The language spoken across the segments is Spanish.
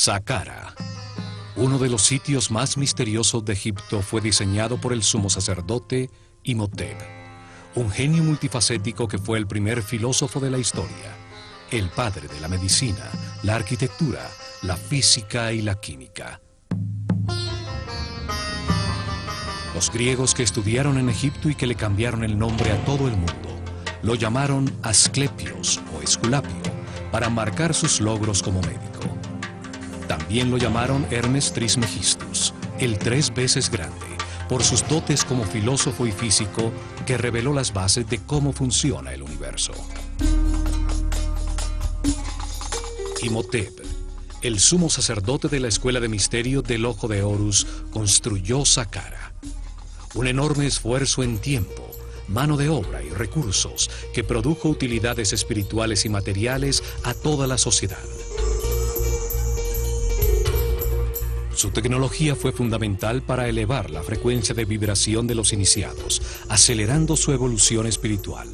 Saqqara. Uno de los sitios más misteriosos de Egipto fue diseñado por el sumo sacerdote Imhotep, un genio multifacético que fue el primer filósofo de la historia, el padre de la medicina, la arquitectura, la física y la química. Los griegos que estudiaron en Egipto y que le cambiaron el nombre a todo el mundo, lo llamaron Asclepios o Esculapio, para marcar sus logros como médico. También lo llamaron Hermes Trismegistus, el 3 veces grande, por sus dotes como filósofo y físico que reveló las bases de cómo funciona el universo. Imhotep, el sumo sacerdote de la escuela de misterio del Ojo de Horus, construyó Saqqara. Un enorme esfuerzo en tiempo, mano de obra y recursos que produjo utilidades espirituales y materiales a toda la sociedad. Su tecnología fue fundamental para elevar la frecuencia de vibración de los iniciados, acelerando su evolución espiritual.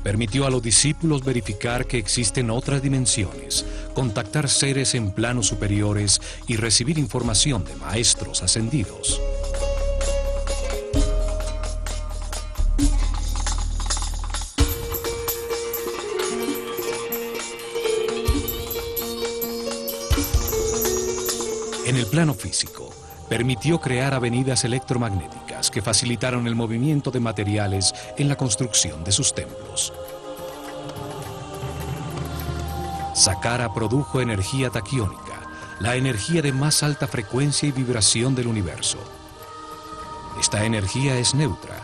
Permitió a los discípulos verificar que existen otras dimensiones, contactar seres en planos superiores y recibir información de maestros ascendidos. En el plano físico, permitió crear avenidas electromagnéticas que facilitaron el movimiento de materiales en la construcción de sus templos. Saqqara produjo energía taquiónica, la energía de más alta frecuencia y vibración del universo. Esta energía es neutra,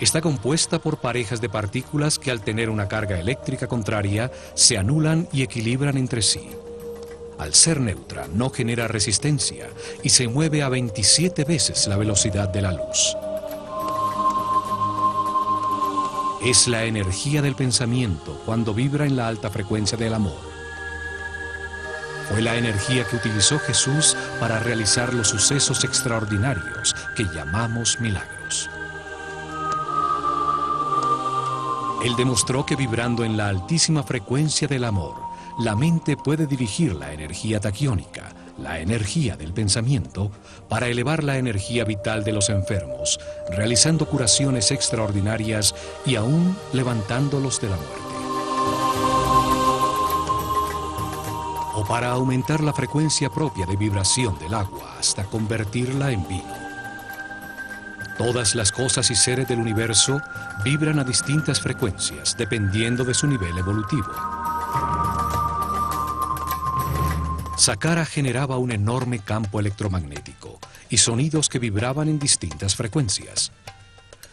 está compuesta por parejas de partículas que al tener una carga eléctrica contraria se anulan y equilibran entre sí. Al ser neutra, no genera resistencia y se mueve a 27 veces la velocidad de la luz. Es la energía del pensamiento cuando vibra en la alta frecuencia del amor. Fue la energía que utilizó Jesús para realizar los sucesos extraordinarios que llamamos milagros. Él demostró que vibrando en la altísima frecuencia del amor, la mente puede dirigir la energía taquiónica, la energía del pensamiento, para elevar la energía vital de los enfermos, realizando curaciones extraordinarias y aún levantándolos de la muerte. O para aumentar la frecuencia propia de vibración del agua hasta convertirla en vino. Todas las cosas y seres del universo vibran a distintas frecuencias dependiendo de su nivel evolutivo. Saqqara generaba un enorme campo electromagnético y sonidos que vibraban en distintas frecuencias.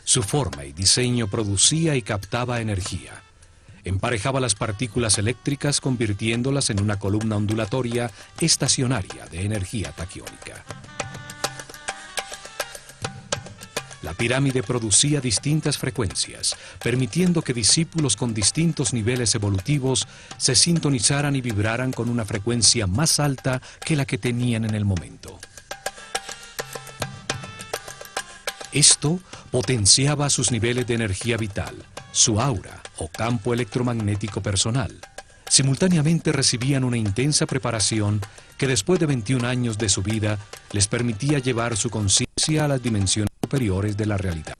Su forma y diseño producía y captaba energía. Emparejaba las partículas eléctricas convirtiéndolas en una columna ondulatoria estacionaria de energía taquiónica. La pirámide producía distintas frecuencias, permitiendo que discípulos con distintos niveles evolutivos se sintonizaran y vibraran con una frecuencia más alta que la que tenían en el momento. Esto potenciaba sus niveles de energía vital, su aura o campo electromagnético personal. Simultáneamente recibían una intensa preparación que después de 21 años de su vida les permitía llevar su conciencia a las dimensiones superiores de la realidad.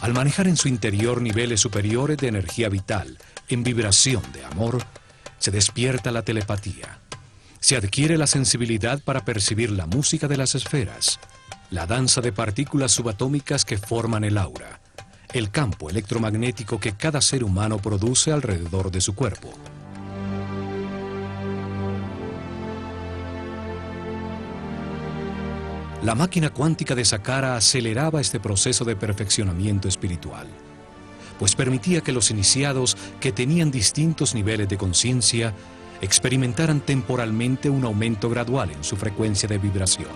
Al manejar en su interior niveles superiores de energía vital, en vibración de amor, se despierta la telepatía. Se adquiere la sensibilidad para percibir la música de las esferas, la danza de partículas subatómicas que forman el aura, el campo electromagnético que cada ser humano produce alrededor de su cuerpo. La máquina cuántica de Saqqara aceleraba este proceso de perfeccionamiento espiritual, pues permitía que los iniciados que tenían distintos niveles de conciencia experimentaran temporalmente un aumento gradual en su frecuencia de vibración.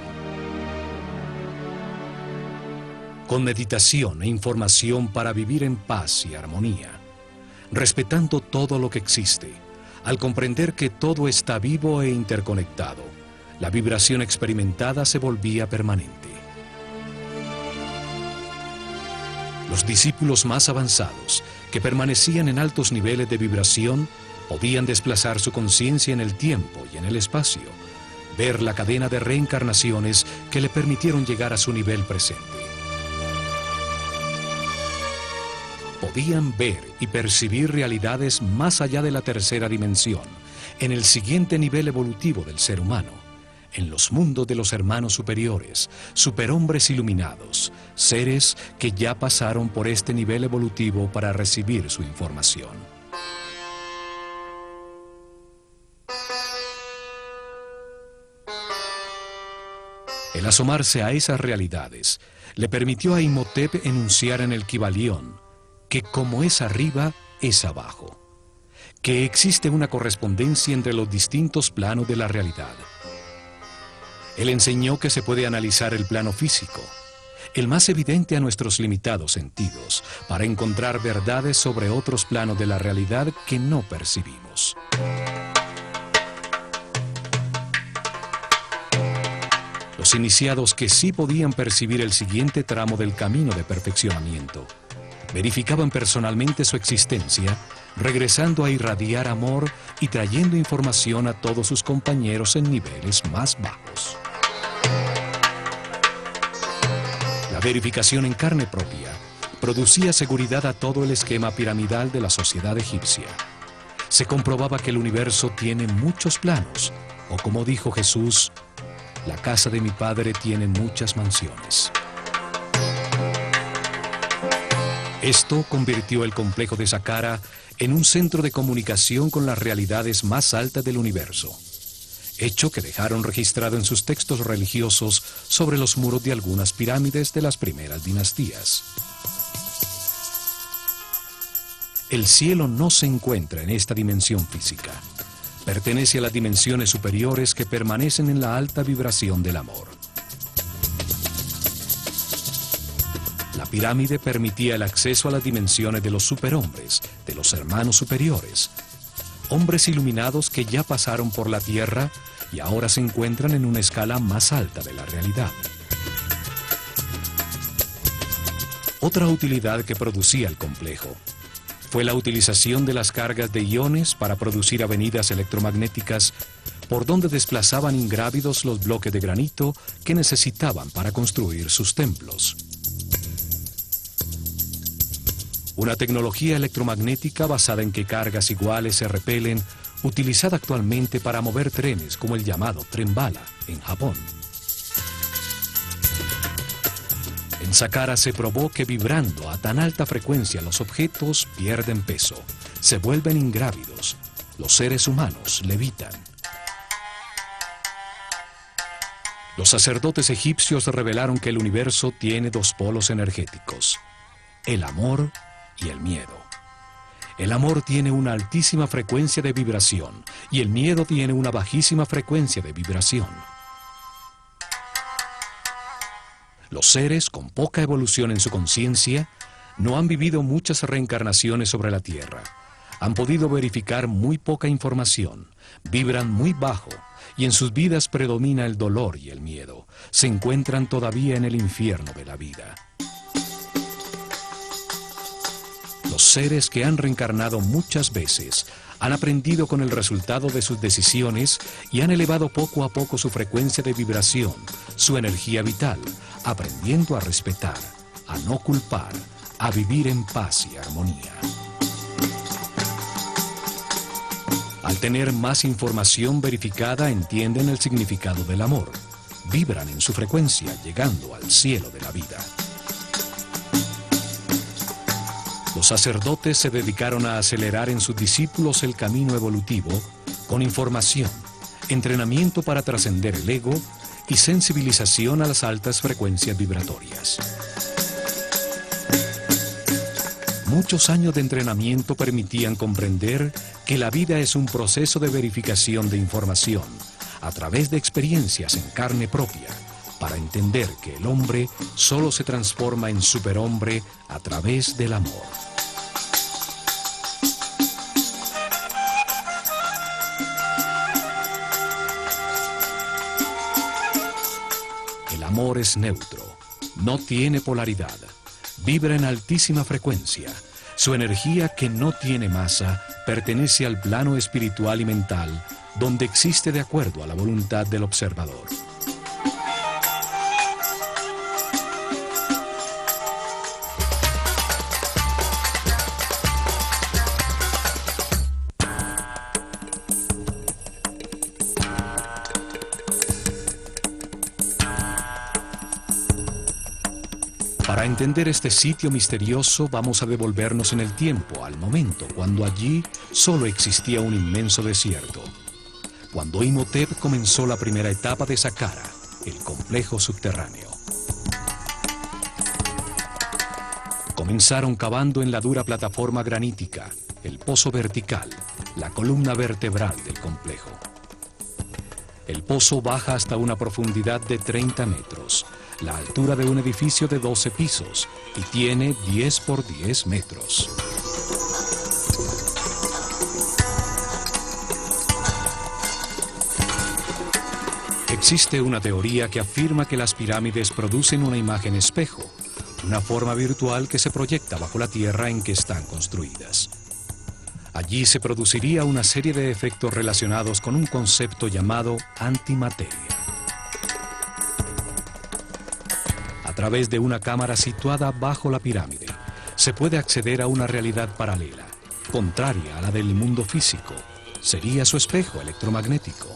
Con meditación e información para vivir en paz y armonía, respetando todo lo que existe, al comprender que todo está vivo e interconectado, la vibración experimentada se volvía permanente. Los discípulos más avanzados, que permanecían en altos niveles de vibración, Podían desplazar su conciencia en el tiempo y en el espacio, ver la cadena de reencarnaciones que le permitieron llegar a su nivel presente. Podían ver y percibir realidades más allá de la tercera dimensión, en el siguiente nivel evolutivo del ser humano, en los mundos de los hermanos superiores, superhombres iluminados, seres que ya pasaron por este nivel evolutivo para recibir su información. El asomarse a esas realidades le permitió a Imhotep enunciar en el Kybalión que como es arriba, es abajo, que existe una correspondencia entre los distintos planos de la realidad. Él enseñó que se puede analizar el plano físico, el más evidente a nuestros limitados sentidos, para encontrar verdades sobre otros planos de la realidad que no percibimos. Los iniciados que sí podían percibir el siguiente tramo del camino de perfeccionamiento, verificaban personalmente su existencia, regresando a irradiar amor y trayendo información a todos sus compañeros en niveles más bajos. La verificación en carne propia producía seguridad a todo el esquema piramidal de la sociedad egipcia. Se comprobaba que el universo tiene muchos planos, o como dijo Jesús, la casa de mi padre tiene muchas mansiones. Esto convirtió el complejo de Saqqara en un centro de comunicación con las realidades más altas del universo, hecho que dejaron registrado en sus textos religiosos sobre los muros de algunas pirámides de las primeras dinastías. El cielo no se encuentra en esta dimensión física. Pertenece a las dimensiones superiores que permanecen en la alta vibración del amor. La pirámide permitía el acceso a las dimensiones de los superhombres, de los hermanos superiores, hombres iluminados que ya pasaron por la tierra y ahora se encuentran en una escala más alta de la realidad. Otra utilidad que producía el complejo fue la utilización de las cargas de iones para producir avenidas electromagnéticas por donde desplazaban ingrávidos los bloques de granito que necesitaban para construir sus templos. Una tecnología electromagnética basada en que cargas iguales se repelen, utilizada actualmente para mover trenes como el llamado tren bala en Japón. En Saqqara se probó que vibrando a tan alta frecuencia los objetos pierden peso, se vuelven ingrávidos, los seres humanos levitan. Los sacerdotes egipcios revelaron que el universo tiene dos polos energéticos, el amor y el miedo. El amor tiene una altísima frecuencia de vibración y el miedo tiene una bajísima frecuencia de vibración. Los seres con poca evolución en su conciencia no han vivido muchas reencarnaciones sobre la Tierra. Han podido verificar muy poca información, vibran muy bajo y en sus vidas predomina el dolor y el miedo. Se encuentran todavía en el infierno de la vida. Los seres que han reencarnado muchas veces han aprendido con el resultado de sus decisiones y han elevado poco a poco su frecuencia de vibración, su energía vital, aprendiendo a respetar, a no culpar, a vivir en paz y armonía. Al tener más información verificada, entienden el significado del amor, vibran en su frecuencia, llegando al cielo de la vida. Los sacerdotes se dedicaron a acelerar en sus discípulos el camino evolutivo con información, entrenamiento para trascender el ego y sensibilización a las altas frecuencias vibratorias. Muchos años de entrenamiento permitían comprender que la vida es un proceso de verificación de información a través de experiencias en carne propia, para entender que el hombre solo se transforma en superhombre a través del amor. El amor es neutro, no tiene polaridad, vibra en altísima frecuencia Su energía, que no tiene masa, pertenece al plano espiritual y mental, donde existe de acuerdo a la voluntad del observador. Para entender este sitio misterioso, vamos a devolvernos en el tiempo, al momento cuando allí solo existía un inmenso desierto. Cuando Imhotep comenzó la primera etapa de Saqqara, el complejo subterráneo. Comenzaron cavando en la dura plataforma granítica, el pozo vertical, la columna vertebral del complejo. El pozo baja hasta una profundidad de 30 metros, la altura de un edificio de 12 pisos, y tiene 10 por 10 metros. Existe una teoría que afirma que las pirámides producen una imagen espejo, una forma virtual que se proyecta bajo la tierra en que están construidas. Allí se produciría una serie de efectos relacionados con un concepto llamado antimateria. A través de una cámara situada bajo la pirámide, se puede acceder a una realidad paralela, contraria a la del mundo físico. Sería su espejo electromagnético.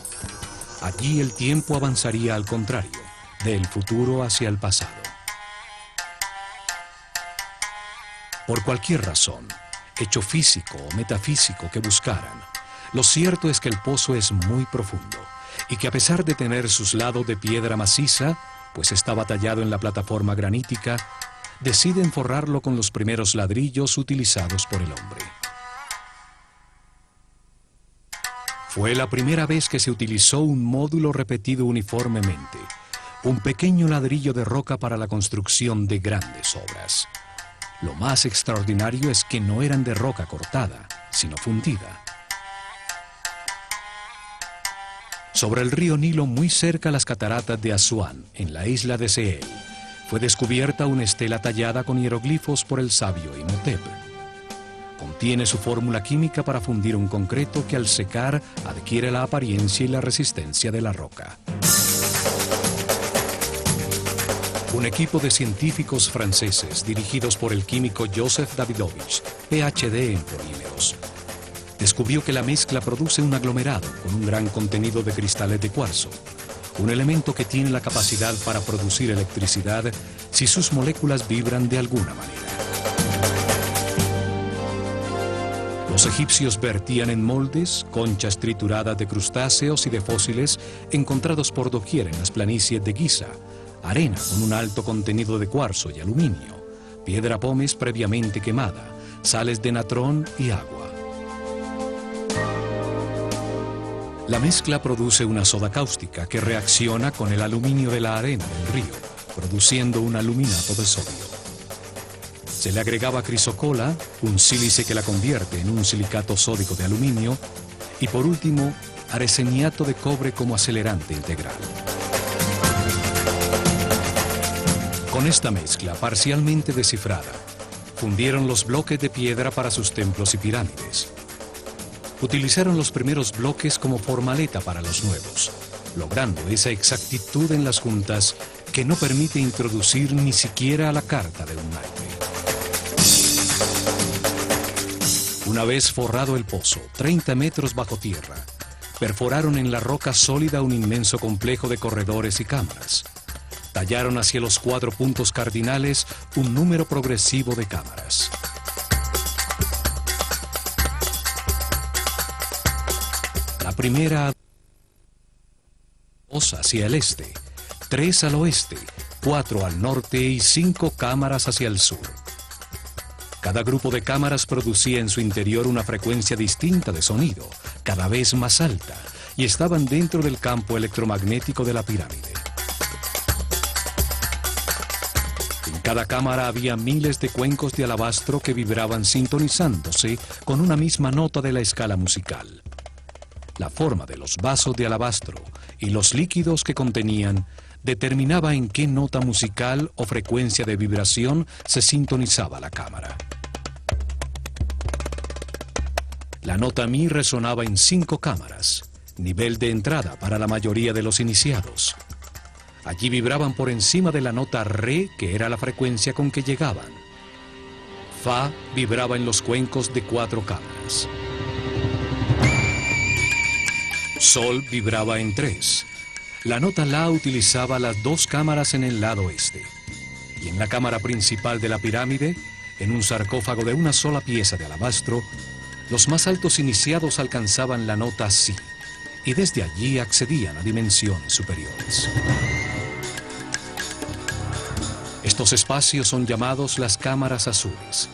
Allí el tiempo avanzaría al contrario, del futuro hacia el pasado. Por cualquier razón, hecho físico o metafísico que buscaran, lo cierto es que el pozo es muy profundo y que a pesar de tener sus lados de piedra maciza, pues estaba tallado en la plataforma granítica, deciden forrarlo con los primeros ladrillos utilizados por el hombre. Fue la primera vez que se utilizó un módulo repetido uniformemente, un pequeño ladrillo de roca para la construcción de grandes obras. Lo más extraordinario es que no eran de roca cortada, sino fundida. Sobre el río Nilo, muy cerca a las cataratas de Asuán, en la isla de Sehel, fue descubierta una estela tallada con hieroglifos por el sabio Imhotep. Contiene su fórmula química para fundir un concreto que al secar adquiere la apariencia y la resistencia de la roca. Un equipo de científicos franceses dirigidos por el químico Joseph Davidovich, PhD en polímeros, descubrió que la mezcla produce un aglomerado con un gran contenido de cristales de cuarzo, un elemento que tiene la capacidad para producir electricidad si sus moléculas vibran de alguna manera. Los egipcios vertían en moldes conchas trituradas de crustáceos y de fósiles encontrados por doquier en las planicies de Giza, arena con un alto contenido de cuarzo y aluminio, piedra pómez previamente quemada, sales de natrón y agua. La mezcla produce una soda cáustica que reacciona con el aluminio de la arena del río, produciendo un aluminato de sodio. Se le agregaba crisocola, un sílice que la convierte en un silicato sódico de aluminio, y por último, arseniato de cobre como acelerante integral. Con esta mezcla parcialmente descifrada, fundieron los bloques de piedra para sus templos y pirámides. Utilizaron los primeros bloques como formaleta para los nuevos, logrando esa exactitud en las juntas que no permite introducir ni siquiera la carta de un naipe. Una vez forrado el pozo, 30 metros bajo tierra, perforaron en la roca sólida un inmenso complejo de corredores y cámaras. Tallaron hacia los 4 puntos cardinales un número progresivo de cámaras. La primera hacia el este, 3 al oeste, 4 al norte y 5 cámaras hacia el sur. Cada grupo de cámaras producía en su interior una frecuencia distinta de sonido, cada vez más alta, y estaban dentro del campo electromagnético de la pirámide. En cada cámara había miles de cuencos de alabastro que vibraban sintonizándose con una misma nota de la escala musical. La forma de los vasos de alabastro y los líquidos que contenían determinaba en qué nota musical o frecuencia de vibración se sintonizaba la cámara. La nota Mi resonaba en 5 cámaras, nivel de entrada para la mayoría de los iniciados. Allí vibraban por encima de la nota Re, que era la frecuencia con que llegaban. Fa vibraba en los cuencos de 4 cámaras. Sol vibraba en 3. La nota La utilizaba las 2 cámaras en el lado este. Y en la cámara principal de la pirámide, en un sarcófago de una sola pieza de alabastro, los más altos iniciados alcanzaban la nota Si, y desde allí accedían a dimensiones superiores. Estos espacios son llamados las cámaras azules,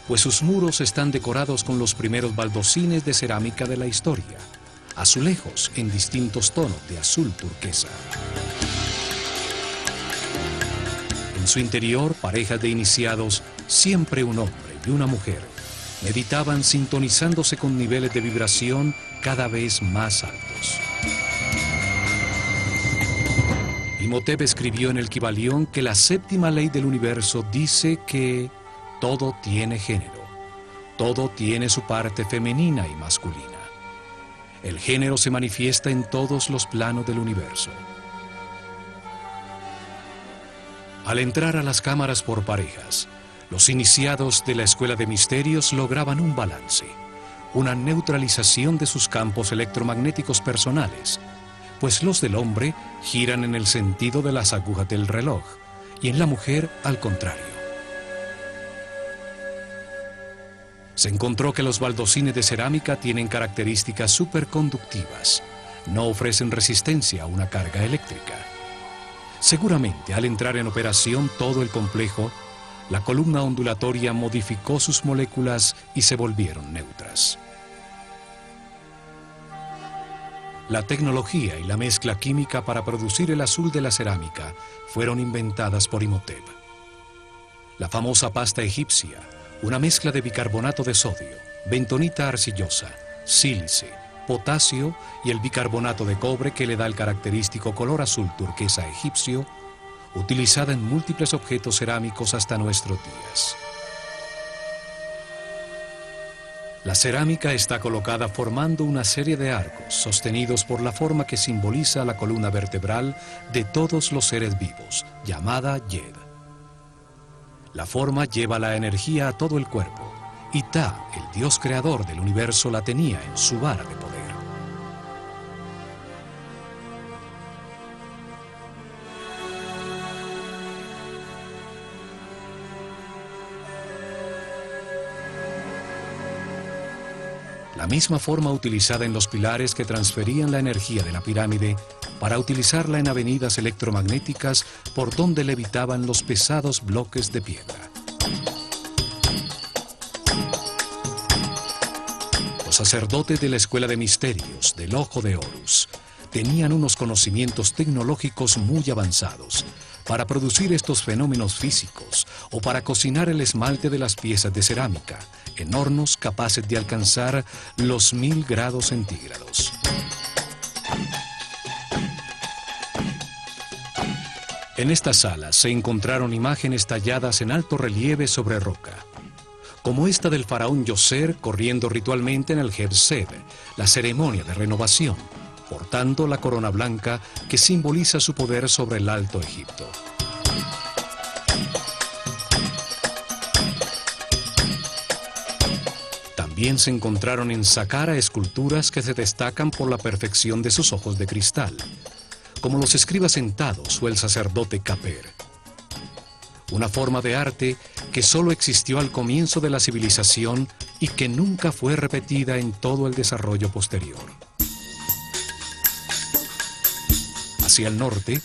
pues sus muros están decorados con los primeros baldocines de cerámica de la historia, azulejos en distintos tonos de azul turquesa. En su interior, parejas de iniciados, siempre un hombre y una mujer, meditaban sintonizándose con niveles de vibración cada vez más altos. Imhotep escribió en el Kybalión que la 7ª ley del universo dice que todo tiene género, todo tiene su parte femenina y masculina. El género se manifiesta en todos los planos del universo. Al entrar a las cámaras por parejas, los iniciados de la Escuela de Misterios lograban un balance, una neutralización de sus campos electromagnéticos personales, pues los del hombre giran en el sentido de las agujas del reloj y en la mujer al contrario. Se encontró que los baldocines de cerámica tienen características superconductivas, no ofrecen resistencia a una carga eléctrica. Seguramente al entrar en operación todo el complejo, la columna ondulatoria modificó sus moléculas y se volvieron neutras. La tecnología y la mezcla química para producir el azul de la cerámica fueron inventadas por Imhotep. La famosa pasta egipcia, una mezcla de bicarbonato de sodio, bentonita arcillosa, sílice, potasio y el bicarbonato de cobre que le da el característico color azul turquesa egipcio, utilizada en múltiples objetos cerámicos hasta nuestros días. La cerámica está colocada formando una serie de arcos sostenidos por la forma que simboliza la columna vertebral de todos los seres vivos, llamada Yed. La forma lleva la energía a todo el cuerpo, y Ta, el dios creador del universo, la tenía en su vara de poder. La misma forma utilizada en los pilares que transferían la energía de la pirámide para utilizarla en avenidas electromagnéticas por donde levitaban los pesados bloques de piedra. Los sacerdotes de la Escuela de Misterios del Ojo de Horus tenían unos conocimientos tecnológicos muy avanzados para producir estos fenómenos físicos o para cocinar el esmalte de las piezas de cerámica en hornos capaces de alcanzar los 1000 grados centígrados. En esta sala se encontraron imágenes talladas en alto relieve sobre roca, como esta del faraón Yoser corriendo ritualmente en el Heb-Sed, la ceremonia de renovación, portando la corona blanca que simboliza su poder sobre el Alto Egipto. También se encontraron en Saqqara esculturas que se destacan por la perfección de sus ojos de cristal, como los escribas sentados o el sacerdote Kaper. Una forma de arte que solo existió al comienzo de la civilización y que nunca fue repetida en todo el desarrollo posterior. Hacia el norte,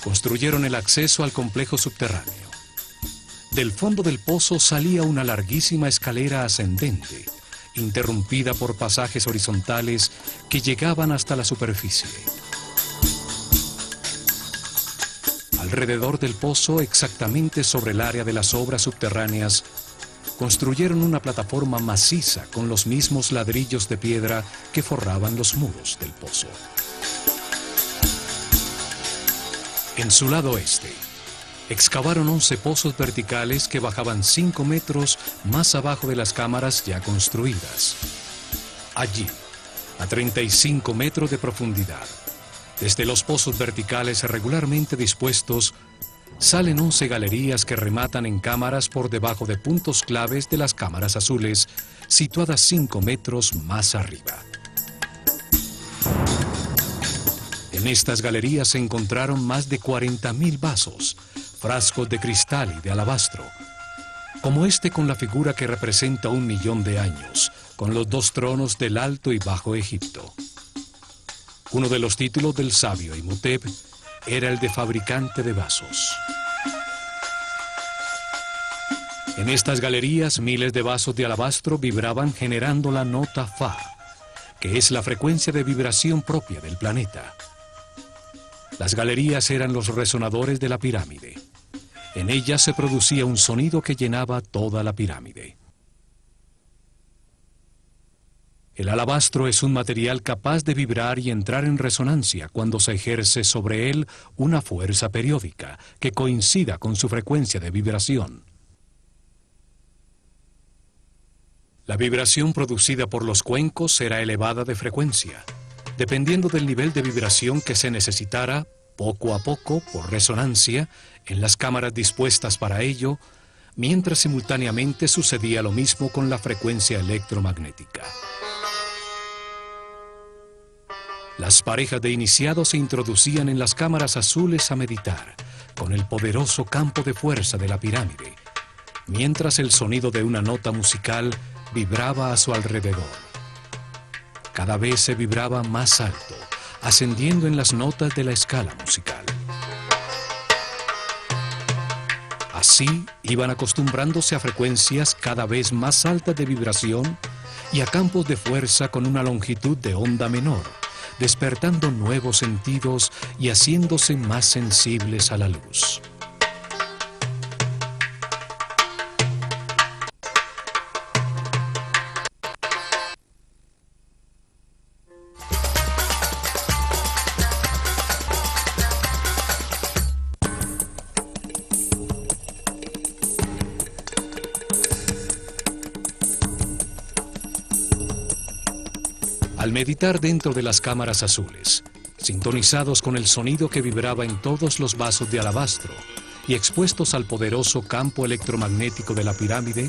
construyeron el acceso al complejo subterráneo. Del fondo del pozo salía una larguísima escalera ascendente, interrumpida por pasajes horizontales que llegaban hasta la superficie. Alrededor del pozo, exactamente sobre el área de las obras subterráneas, construyeron una plataforma maciza con los mismos ladrillos de piedra que forraban los muros del pozo. En su lado este, excavaron 11 pozos verticales que bajaban 5 metros más abajo de las cámaras ya construidas. Allí, a 35 metros de profundidad, desde los pozos verticales regularmente dispuestos, salen 11 galerías que rematan en cámaras por debajo de puntos claves de las cámaras azules, situadas 5 metros más arriba. En estas galerías se encontraron más de 40.000 vasos, frascos de cristal y de alabastro, como este con la figura que representa 1 millón de años, con los 2 tronos del Alto y Bajo Egipto. Uno de los títulos del sabio Imhotep era el de fabricante de vasos. En estas galerías, miles de vasos de alabastro vibraban generando la nota Fa, que es la frecuencia de vibración propia del planeta. Las galerías eran los resonadores de la pirámide. En ellas se producía un sonido que llenaba toda la pirámide. El alabastro es un material capaz de vibrar y entrar en resonancia cuando se ejerce sobre él una fuerza periódica que coincida con su frecuencia de vibración. La vibración producida por los cuencos será elevada de frecuencia, dependiendo del nivel de vibración que se necesitara, poco a poco, por resonancia, en las cámaras dispuestas para ello, mientras simultáneamente sucedía lo mismo con la frecuencia electromagnética. Las parejas de iniciados se introducían en las cámaras azules a meditar, con el poderoso campo de fuerza de la pirámide, mientras el sonido de una nota musical vibraba a su alrededor. Cada vez se vibraba más alto, ascendiendo en las notas de la escala musical. Así iban acostumbrándose a frecuencias cada vez más altas de vibración y a campos de fuerza con una longitud de onda menor, despertando nuevos sentidos y haciéndose más sensibles a la luz. Al meditar dentro de las cámaras azules, sintonizados con el sonido que vibraba en todos los vasos de alabastro y expuestos al poderoso campo electromagnético de la pirámide,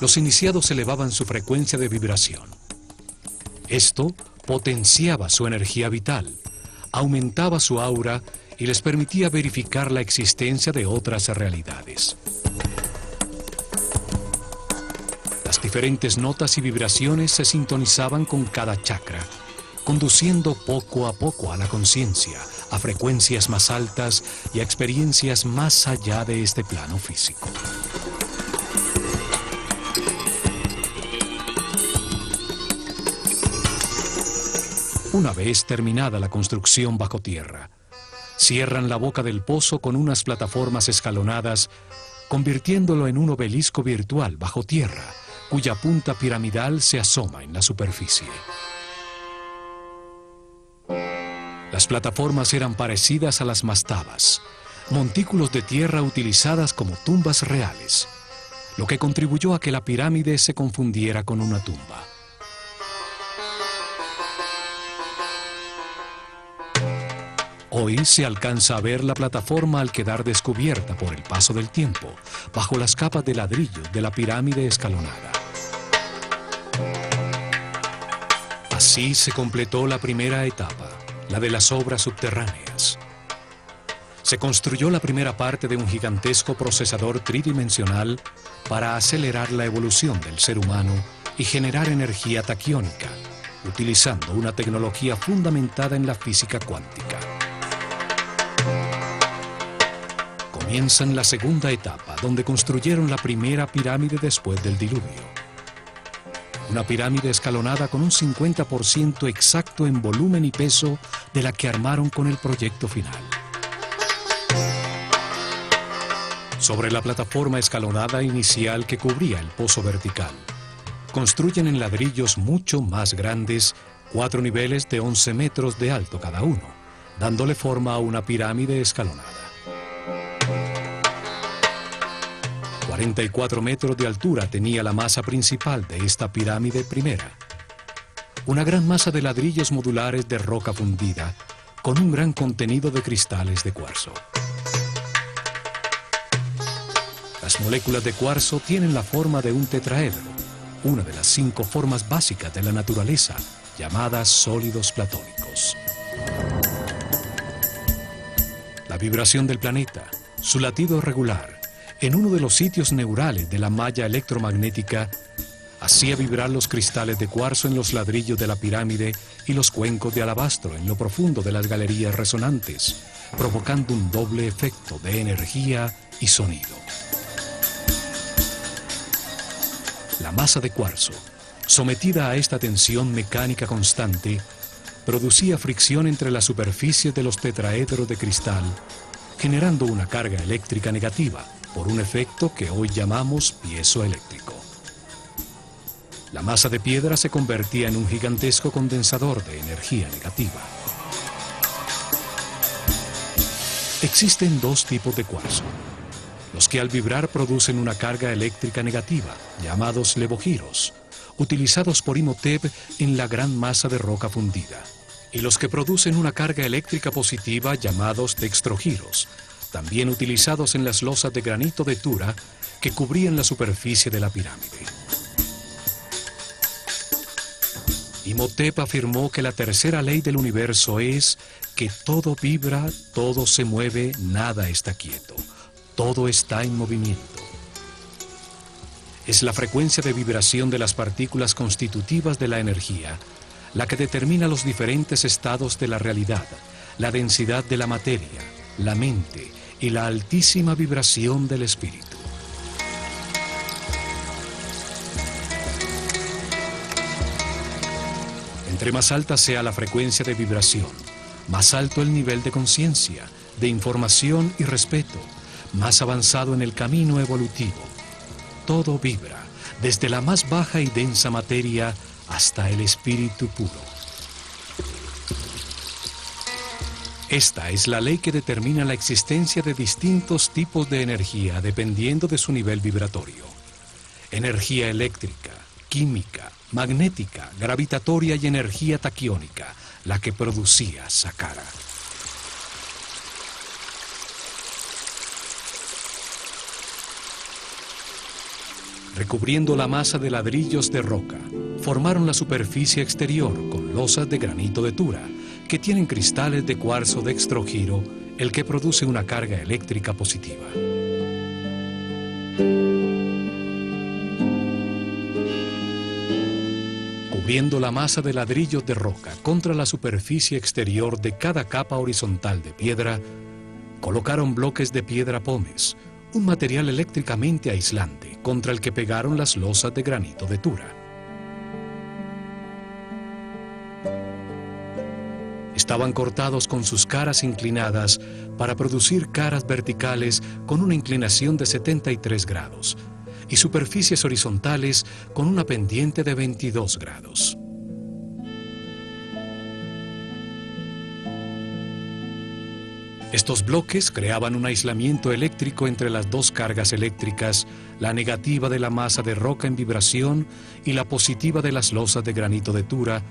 los iniciados elevaban su frecuencia de vibración. Esto potenciaba su energía vital, aumentaba su aura y les permitía verificar la existencia de otras realidades. Las diferentes notas y vibraciones se sintonizaban con cada chakra, conduciendo poco a poco a la conciencia, a frecuencias más altas y a experiencias más allá de este plano físico. Una vez terminada la construcción bajo tierra, cierran la boca del pozo con unas plataformas escalonadas, convirtiéndolo en un obelisco virtual bajo tierra, cuya punta piramidal se asoma en la superficie. Las plataformas eran parecidas a las mastabas, montículos de tierra utilizadas como tumbas reales, lo que contribuyó a que la pirámide se confundiera con una tumba. Hoy se alcanza a ver la plataforma al quedar descubierta por el paso del tiempo, bajo las capas de ladrillo de la pirámide escalonada. Así se completó la primera etapa, la de las obras subterráneas. Se construyó la primera parte de un gigantesco procesador tridimensional para acelerar la evolución del ser humano y generar energía taquiónica, utilizando una tecnología fundamentada en la física cuántica. Comienzan la segunda etapa, donde construyeron la primera pirámide después del diluvio. Una pirámide escalonada con un 50% exacto en volumen y peso de la que armaron con el proyecto final. Sobre la plataforma escalonada inicial que cubría el pozo vertical, construyen en ladrillos mucho más grandes 4 niveles de 11 metros de alto cada uno, dándole forma a una pirámide escalonada. 44 metros de altura tenía la masa principal de esta pirámide primera, una gran masa de ladrillos modulares de roca fundida, con un gran contenido de cristales de cuarzo. Las moléculas de cuarzo tienen la forma de un tetraedro, una de las 5 formas básicas de la naturaleza, llamadas sólidos platónicos. La vibración del planeta, su latido regular, en uno de los sitios neurales de la malla electromagnética, hacía vibrar los cristales de cuarzo en los ladrillos de la pirámide y los cuencos de alabastro en lo profundo de las galerías resonantes, provocando un doble efecto de energía y sonido. La masa de cuarzo, sometida a esta tensión mecánica constante, producía fricción entre las superficies de los tetraedros de cristal, generando una carga eléctrica negativa por un efecto que hoy llamamos piezoeléctrico. La masa de piedra se convertía en un gigantesco condensador de energía negativa. Existen 2 tipos de cuarzo: los que al vibrar producen una carga eléctrica negativa, llamados levogiros, utilizados por Imhotep en la gran masa de roca fundida, y los que producen una carga eléctrica positiva, llamados dextrogiros, también utilizados en las losas de granito de Tura que cubrían la superficie de la pirámide. Imhotep afirmó que la tercera ley del universo es que todo vibra, todo se mueve, nada está quieto, todo está en movimiento. Es la frecuencia de vibración de las partículas constitutivas de la energía la que determina los diferentes estados de la realidad, la densidad de la materia, la mente y la altísima vibración del espíritu. Entre más alta sea la frecuencia de vibración, más alto el nivel de conciencia, de información y respeto, más avanzado en el camino evolutivo. Todo vibra, desde la más baja y densa materia hasta el espíritu puro. Esta es la ley que determina la existencia de distintos tipos de energía dependiendo de su nivel vibratorio. Energía eléctrica, química, magnética, gravitatoria y energía taquiónica, la que producía Saqqara. Recubriendo la masa de ladrillos de roca, formaron la superficie exterior con losas de granito de Tura, que tienen cristales de cuarzo dextrogiro, el que produce una carga eléctrica positiva. Cubriendo la masa de ladrillos de roca contra la superficie exterior de cada capa horizontal de piedra, colocaron bloques de piedra pómez, un material eléctricamente aislante contra el que pegaron las losas de granito de Tura. Estaban cortados con sus caras inclinadas para producir caras verticales con una inclinación de 73 grados y superficies horizontales con una pendiente de 22 grados. Estos bloques creaban un aislamiento eléctrico entre las 2 cargas eléctricas, la negativa de la masa de roca en vibración y la positiva de las losas de granito de Tura,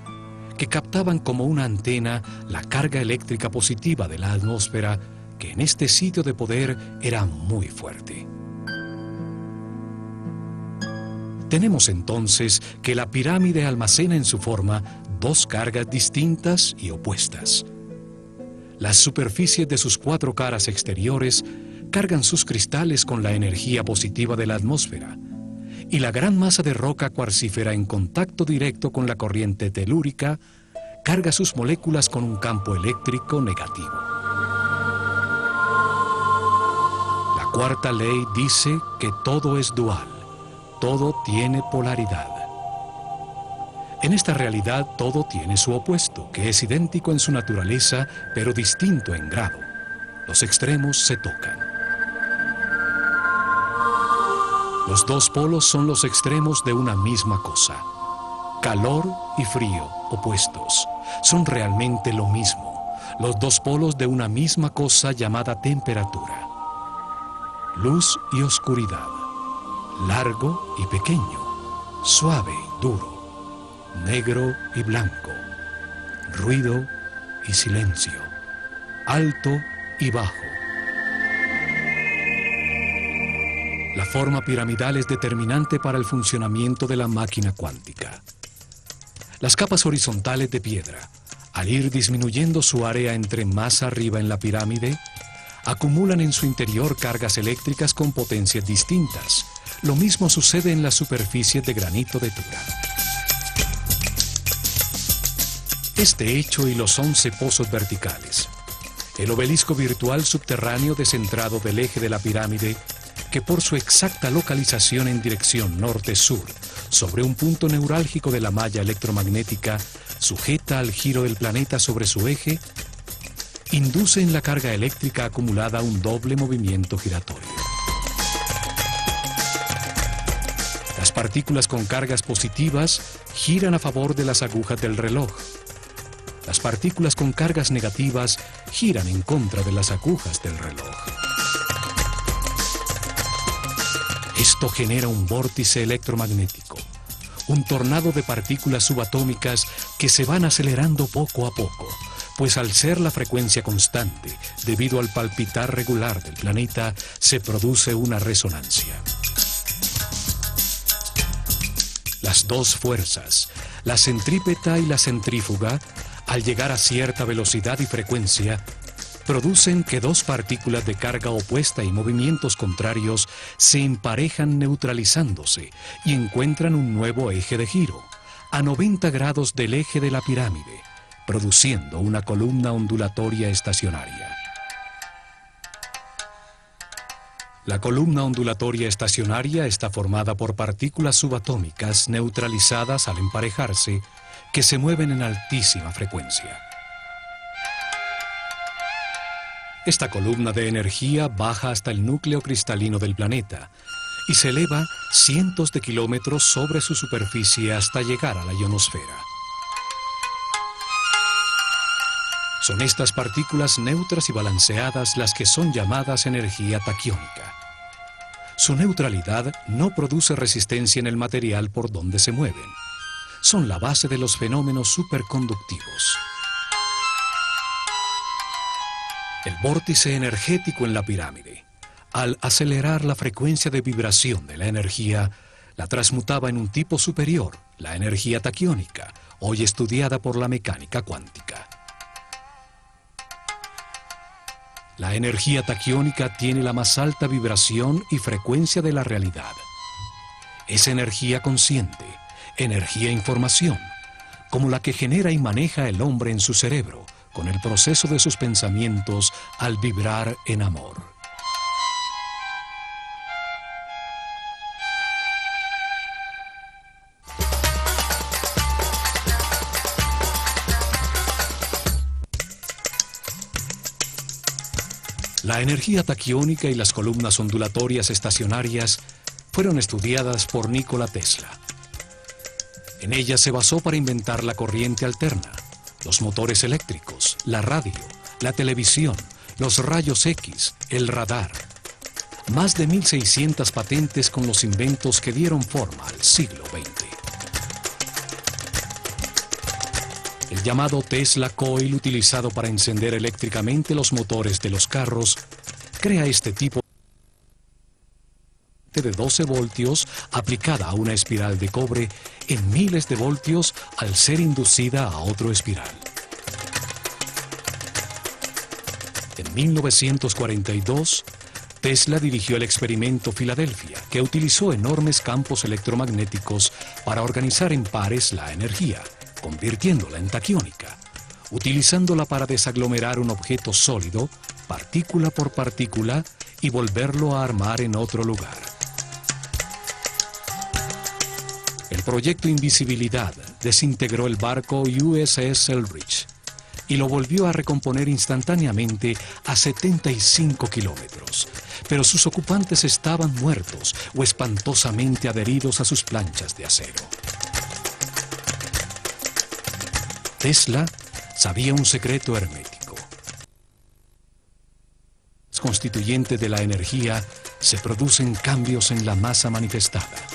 que captaban como una antena la carga eléctrica positiva de la atmósfera, que en este sitio de poder era muy fuerte. Tenemos entonces que la pirámide almacena en su forma 2 cargas distintas y opuestas. Las superficies de sus 4 caras exteriores cargan sus cristales con la energía positiva de la atmósfera, y la gran masa de roca cuarcífera en contacto directo con la corriente telúrica carga sus moléculas con un campo eléctrico negativo. La cuarta ley dice que todo es dual, todo tiene polaridad. En esta realidad todo tiene su opuesto, que es idéntico en su naturaleza, pero distinto en grado. Los extremos se tocan. Los 2 polos son los extremos de una misma cosa. Calor y frío, opuestos, son realmente lo mismo, los 2 polos de una misma cosa llamada temperatura. Luz y oscuridad, largo y pequeño, suave y duro, negro y blanco, ruido y silencio, alto y bajo. La forma piramidal es determinante para el funcionamiento de la máquina cuántica. Las capas horizontales de piedra, al ir disminuyendo su área entre más arriba en la pirámide, acumulan en su interior cargas eléctricas con potencias distintas. Lo mismo sucede en las superficies de granito de Tura. Este hecho y los 11 pozos verticales, el obelisco virtual subterráneo descentrado del eje de la pirámide, que por su exacta localización en dirección norte-sur, sobre un punto neurálgico de la malla electromagnética, sujeta al giro del planeta sobre su eje, induce en la carga eléctrica acumulada un doble movimiento giratorio. Las partículas con cargas positivas giran a favor de las agujas del reloj. Las partículas con cargas negativas giran en contra de las agujas del reloj. Esto genera un vórtice electromagnético, un tornado de partículas subatómicas que se van acelerando poco a poco, pues al ser la frecuencia constante, debido al palpitar regular del planeta, se produce una resonancia. Las dos fuerzas, la centrípeta y la centrífuga, al llegar a cierta velocidad y frecuencia, producen que dos partículas de carga opuesta y movimientos contrarios se emparejan neutralizándose y encuentran un nuevo eje de giro, a 90 grados del eje de la pirámide, produciendo una columna ondulatoria estacionaria. La columna ondulatoria estacionaria está formada por partículas subatómicas neutralizadas al emparejarse, que se mueven en altísima frecuencia. Esta columna de energía baja hasta el núcleo cristalino del planeta y se eleva cientos de kilómetros sobre su superficie hasta llegar a la ionosfera. Son estas partículas neutras y balanceadas las que son llamadas energía taquiónica. Su neutralidad no produce resistencia en el material por donde se mueven. Son la base de los fenómenos superconductivos. El vórtice energético en la pirámide, al acelerar la frecuencia de vibración de la energía, la transmutaba en un tipo superior, la energía taquiónica, hoy estudiada por la mecánica cuántica. La energía taquiónica tiene la más alta vibración y frecuencia de la realidad. Es energía consciente, energía información, como la que genera y maneja el hombre en su cerebro, con el proceso de sus pensamientos al vibrar en amor. La energía taquiónica y las columnas ondulatorias estacionarias fueron estudiadas por Nikola Tesla. En ellas se basó para inventar la corriente alterna, los motores eléctricos, la radio, la televisión, los rayos X, el radar. Más de 1.600 patentes con los inventos que dieron forma al siglo XX. El llamado Tesla Coil, utilizado para encender eléctricamente los motores de los carros, crea este tipo de 12 voltios aplicada a una espiral de cobre en miles de voltios al ser inducida a otro espiral. En 1942, Tesla dirigió el experimento Filadelfia, que utilizó enormes campos electromagnéticos para organizar en pares la energía, convirtiéndola en taquiónica, utilizándola para desaglomerar un objeto sólido, partícula por partícula, y volverlo a armar en otro lugar. El proyecto Invisibilidad desintegró el barco USS Eldridge y lo volvió a recomponer instantáneamente a 75 kilómetros, pero sus ocupantes estaban muertos o espantosamente adheridos a sus planchas de acero. Tesla sabía un secreto hermético. Constituyente de la energía, se producen cambios en la masa manifestada.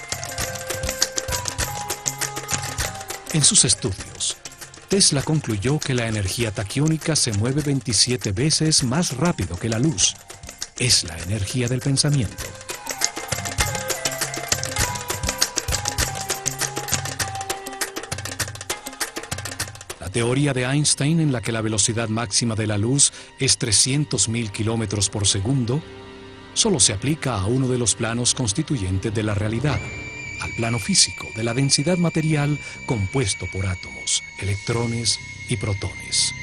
En sus estudios, Tesla concluyó que la energía taquiónica se mueve 27 veces más rápido que la luz. Es la energía del pensamiento. La teoría de Einstein, en la que la velocidad máxima de la luz es 300.000 kilómetros por segundo, solo se aplica a uno de los planos constituyentes de la realidad, al plano físico de la densidad material compuesto por átomos, electrones y protones.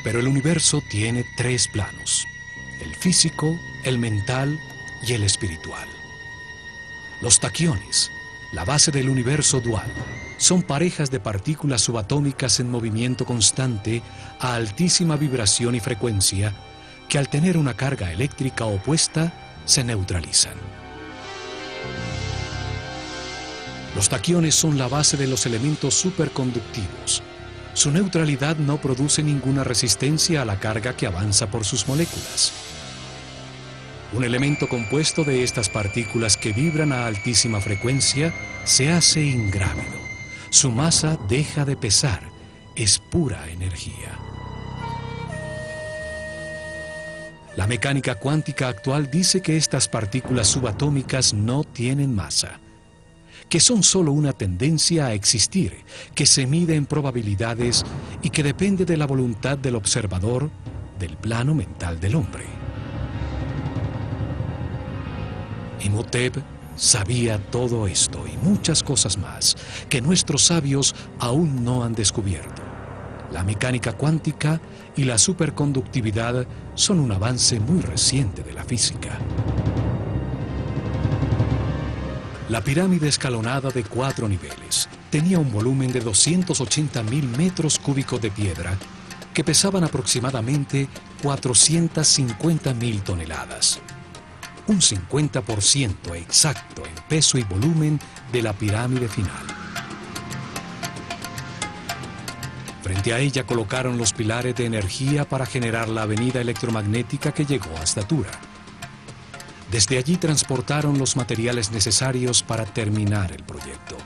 Pero el universo tiene tres planos: el físico, el mental y el espiritual. Los taquiones, la base del universo dual, son parejas de partículas subatómicas en movimiento constante a altísima vibración y frecuencia que, al tener una carga eléctrica opuesta, se neutralizan. Los taquiones son la base de los elementos superconductivos. Su neutralidad no produce ninguna resistencia a la carga que avanza por sus moléculas. Un elemento compuesto de estas partículas que vibran a altísima frecuencia se hace ingrávido. Su masa deja de pesar, es pura energía. La mecánica cuántica actual dice que estas partículas subatómicas no tienen masa, que son solo una tendencia a existir, que se mide en probabilidades y que depende de la voluntad del observador del plano mental del hombre. Imhotep sabía todo esto y muchas cosas más que nuestros sabios aún no han descubierto. La mecánica cuántica y la superconductividad son un avance muy reciente de la física. La pirámide escalonada de 4 niveles tenía un volumen de 280.000 metros cúbicos de piedra que pesaban aproximadamente 450.000 toneladas. Un 50% exacto en peso y volumen de la pirámide final. Frente a ella colocaron los pilares de energía para generar la avenida electromagnética que llegó hasta Tura. Desde allí transportaron los materiales necesarios para terminar el proyecto.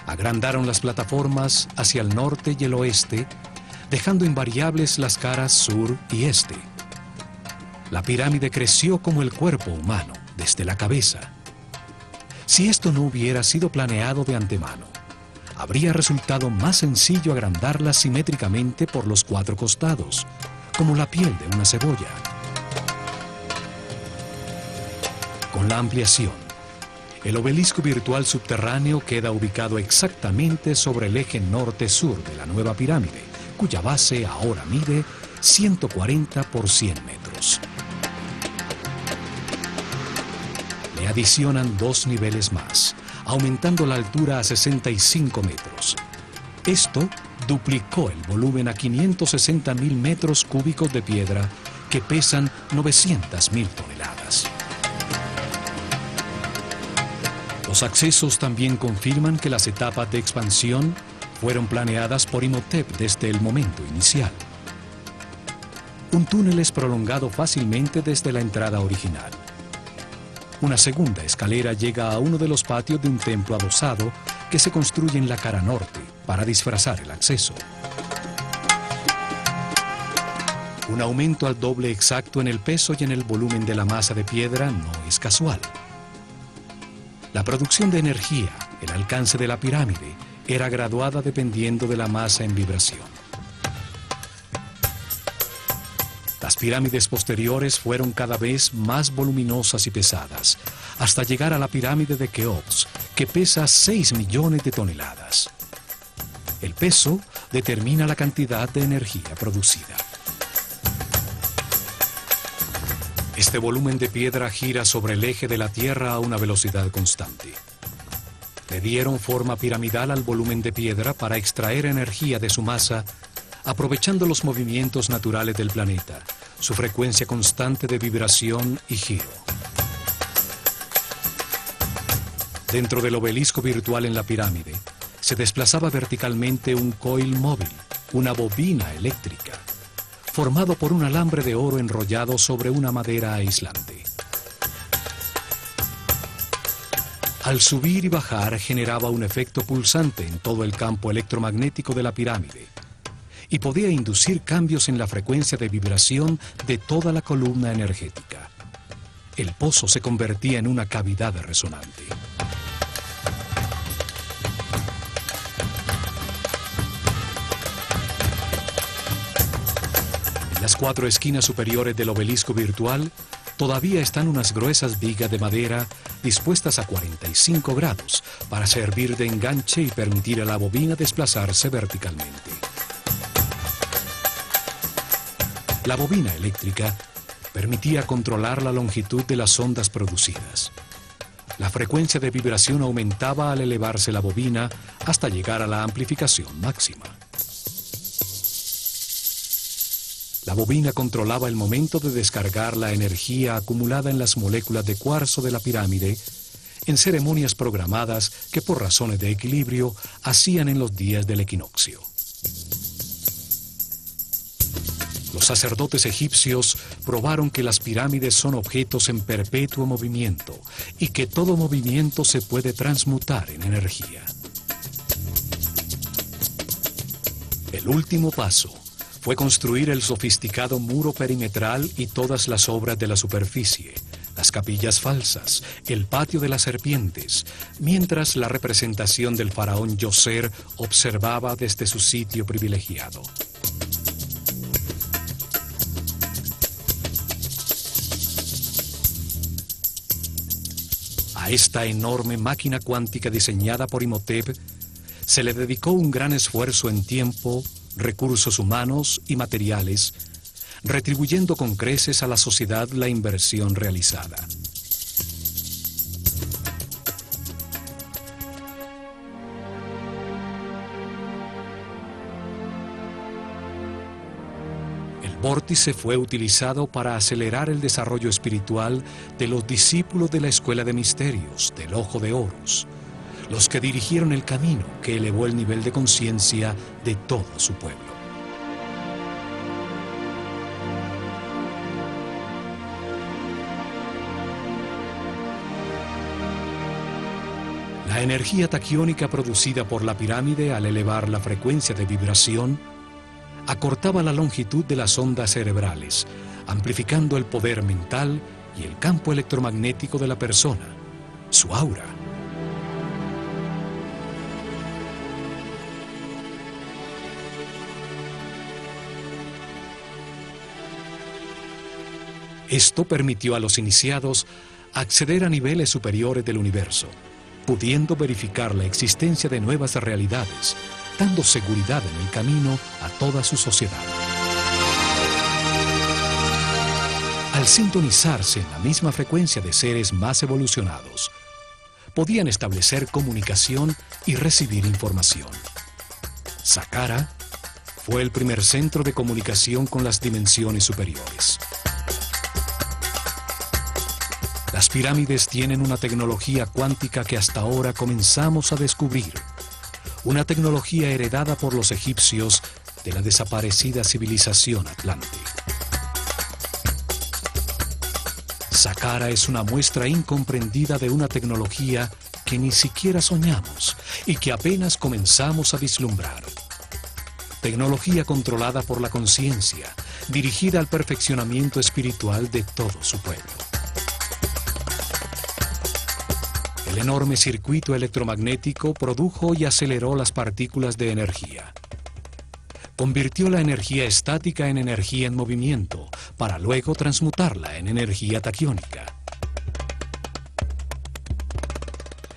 Agrandaron las plataformas hacia el norte y el oeste, dejando invariables las caras sur y este. La pirámide creció como el cuerpo humano, desde la cabeza. Si esto no hubiera sido planeado de antemano, habría resultado más sencillo agrandarla simétricamente por los 4 costados, como la piel de una cebolla. Con la ampliación, el obelisco virtual subterráneo queda ubicado exactamente sobre el eje norte-sur de la nueva pirámide, cuya base ahora mide 140 por 100 metros. Le adicionan 2 niveles más, aumentando la altura a 65 metros. Esto duplicó el volumen a 560.000 metros cúbicos de piedra que pesan 900.000 toneladas. Los accesos también confirman que las etapas de expansión fueron planeadas por Imhotep desde el momento inicial. Un túnel es prolongado fácilmente desde la entrada original. Una segunda escalera llega a uno de los patios de un templo adosado que se construye en la cara norte para disfrazar el acceso. Un aumento al doble exacto en el peso y en el volumen de la masa de piedra no es casual. La producción de energía, el alcance de la pirámide, era graduada dependiendo de la masa en vibración. Las pirámides posteriores fueron cada vez más voluminosas y pesadas, hasta llegar a la pirámide de Keops, que pesa 6 millones de toneladas. El peso determina la cantidad de energía producida. Este volumen de piedra gira sobre el eje de la Tierra a una velocidad constante. Le dieron forma piramidal al volumen de piedra para extraer energía de su masa, aprovechando los movimientos naturales del planeta, su frecuencia constante de vibración y giro. Dentro del obelisco virtual en la pirámide, se desplazaba verticalmente un coil móvil, una bobina eléctrica. formado por un alambre de oro enrollado sobre una madera aislante. Al subir y bajar generaba un efecto pulsante en todo el campo electromagnético de la pirámide y podía inducir cambios en la frecuencia de vibración de toda la columna energética. El pozo se convertía en una cavidad resonante. En las 4 esquinas superiores del obelisco virtual todavía están unas gruesas vigas de madera dispuestas a 45 grados para servir de enganche y permitir a la bobina desplazarse verticalmente. La bobina eléctrica permitía controlar la longitud de las ondas producidas. La frecuencia de vibración aumentaba al elevarse la bobina hasta llegar a la amplificación máxima. La bobina controlaba el momento de descargar la energía acumulada en las moléculas de cuarzo de la pirámide en ceremonias programadas que por razones de equilibrio hacían en los días del equinoccio. Los sacerdotes egipcios probaron que las pirámides son objetos en perpetuo movimiento y que todo movimiento se puede transmutar en energía. El último paso fue construir el sofisticado muro perimetral y todas las obras de la superficie, las capillas falsas, el patio de las serpientes, mientras la representación del faraón Djoser observaba desde su sitio privilegiado. A esta enorme máquina cuántica diseñada por Imhotep se le dedicó un gran esfuerzo en tiempo, recursos humanos y materiales, retribuyendo con creces a la sociedad la inversión realizada. El vórtice fue utilizado para acelerar el desarrollo espiritual de los discípulos de la Escuela de Misterios del Ojo de Horus, los que dirigieron el camino que elevó el nivel de conciencia de todo su pueblo. La energía taquiónica producida por la pirámide al elevar la frecuencia de vibración acortaba la longitud de las ondas cerebrales, amplificando el poder mental y el campo electromagnético de la persona, su aura. Esto permitió a los iniciados acceder a niveles superiores del universo, pudiendo verificar la existencia de nuevas realidades, dando seguridad en el camino a toda su sociedad. Al sintonizarse en la misma frecuencia de seres más evolucionados, podían establecer comunicación y recibir información. Saqqara fue el primer centro de comunicación con las dimensiones superiores. Las pirámides tienen una tecnología cuántica que hasta ahora comenzamos a descubrir, una tecnología heredada por los egipcios de la desaparecida civilización atlante. Saqqara es una muestra incomprendida de una tecnología que ni siquiera soñamos y que apenas comenzamos a vislumbrar. Tecnología controlada por la conciencia, dirigida al perfeccionamiento espiritual de todo su pueblo. El enorme circuito electromagnético produjo y aceleró las partículas de energía. Convirtió la energía estática en energía en movimiento, para luego transmutarla en energía taquiónica.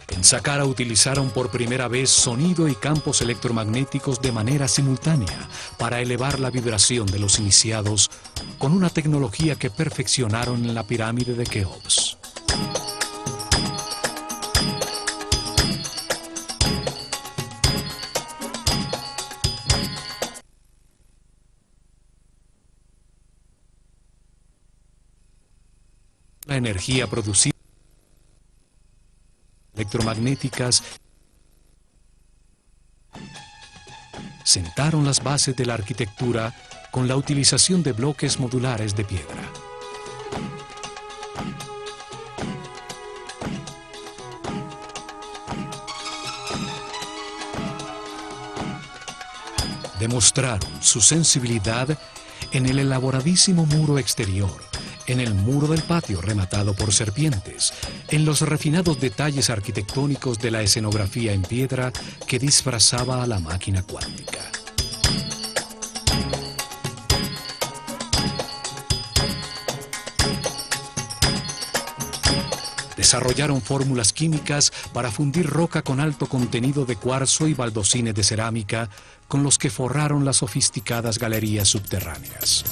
En Saqqara utilizaron por primera vez sonido y campos electromagnéticos de manera simultánea para elevar la vibración de los iniciados con una tecnología que perfeccionaron en la pirámide de Keops. La energía producida electromagnéticas sentaron las bases de la arquitectura con la utilización de bloques modulares de piedra. Demostraron su sensibilidad en el elaboradísimo muro exterior, en el muro del patio rematado por serpientes, en los refinados detalles arquitectónicos de la escenografía en piedra que disfrazaba a la máquina cuántica. Desarrollaron fórmulas químicas para fundir roca con alto contenido de cuarzo y baldosines de cerámica con los que forraron las sofisticadas galerías subterráneas.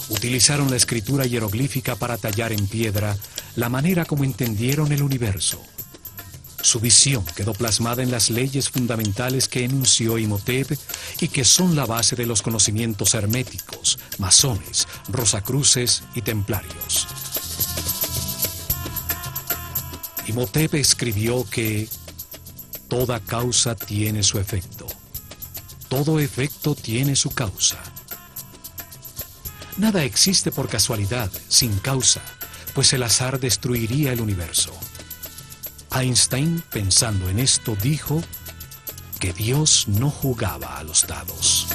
Utilizaron la escritura hieroglífica para tallar en piedra la manera como entendieron el universo. Su visión quedó plasmada en las leyes fundamentales que enunció Imhotep y que son la base de los conocimientos herméticos, masones, rosacruces y templarios. Imhotep escribió que toda causa tiene su efecto, todo efecto tiene su causa. Nada existe por casualidad, sin causa, pues el azar destruiría el universo. Einstein, pensando en esto, dijo que Dios no jugaba a los dados.